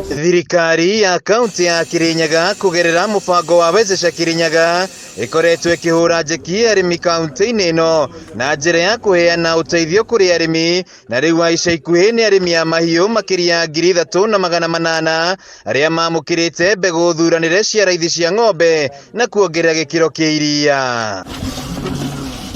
Thirikari ya kaunti ya Kirinyaga kugerera mubango wa WEZESHA Kirinyaga ikoretwe kihura njeki arimi kaunti-ini ino na njira ya kuheana uteithio kuri arimi na riu ica ikuhi ni arimi a MAHIU MAKIRIA 3,800 aria mamukirite mbegu thuranire cia raithi cia ng'ombe na kuongerera gikiro kia iria.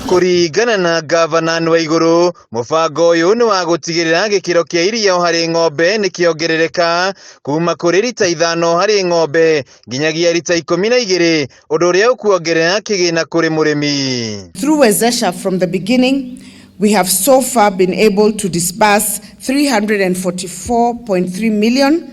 Kuringana na Gavana WAIGURU, mubango uyu ni wa gutigirira gikiro kia iria hari ng'ombe ni kiongerereka kuma kuri lita 5 hari ng'ombe nginyagia lita 12 undu uria ukuongerera kigina kuri murimi. Through WEZESHA from the beginning, we have so far been able to disburse 344.3 million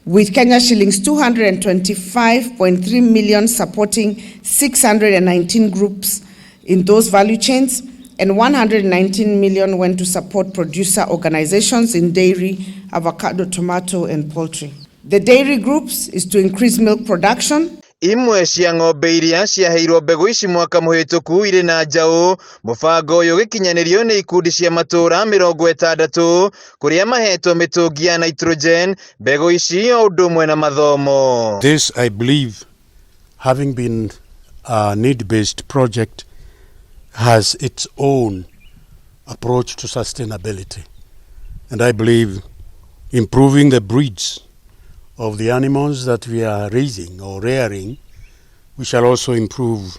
with Kenya shillings 225.3 million supporting 619 groups in those value chains, and 119 million went to support producer organizations in dairy, avocado, tomato, and poultry. The dairy groups is to increase milk production. Imwe cia ng'ombe iria ciaheirwo mbegu ici mwaka muhituku iri na njau. Mubango uyu gikinyanirio ni ikundi cia matura 60 kuria mahetwo mitungi ya nitrogen mbegu ici o undu umwe na mathomo. This, I believe, having been a need-based project, has its own approach to sustainability, and I believe improving the breeds of the animals that we are raising or rearing, we shall also improve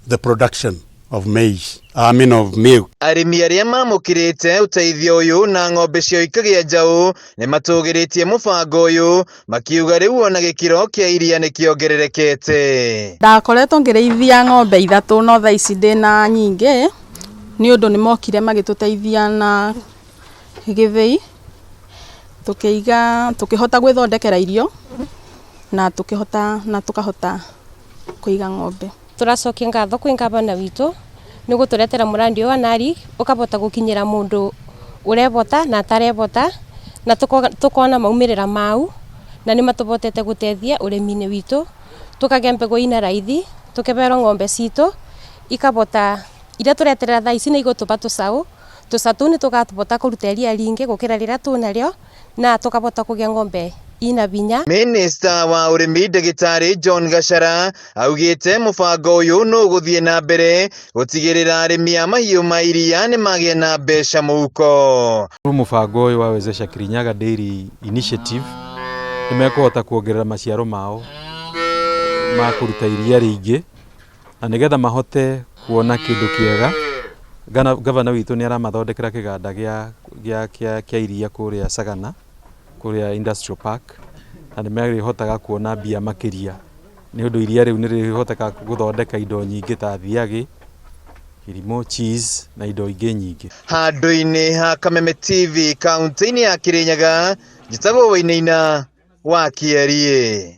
the production of maize, of milk. Arimi aria mamukirite uteithio uyu na ng'ombe cio ikagia njau ni matugiritie mubango uyu makiuga riu ona gikiro kia iria ni kiongererekete. Ndakoretwo ngirithia ng'ombe 3 no tha ici ndina nyingi ni undu ni mokire magituteithia na githii tukihota gwithondekera irio na tukahota kuiga ng'ombe. Turacokia ngatho kwi NGABANA witu ni guturetera murandi wa nari ukabota gukinyira mundu urebota na atarebota na tukona maumirira mau na ni matubotete gutethia urimi-ini witu tukagea mbegu ina raithi tukebero ng'ombe citu ikabota ira tureterera tha ici ni igutuba tusatu ni tugatubota kuruta iria ringi gukira rira tunario na tukabota kugia ng'ombe ina binya. Minister wa urimi Dagitari John Gashara augite mubango uyu no guthie na mbere gutigirira arimi a mahiu ma iria ni magie na mbeca muhuko. Mubango uyu wa WEZESHA Kirinyaga Dairy Initiative nimekuhota kuongerera maciaro mao ma kuruta iria ringi na nigetha mahote kuona kindu kiega. Gavana witu ni aramathondekera kiganda kia iria kuria Sagana kuria Industrial Park na nimerihotaga kuona mbia makiria ni undu iria riu ni rihotaga guthondeka indo nyingi ta thiagi, irimo, cheese na indo ingi nyingi. Handu-ini ha Kameme TV kaunti-ini ya Kirinyaga, njitagwo WENEINI wa KIRIA.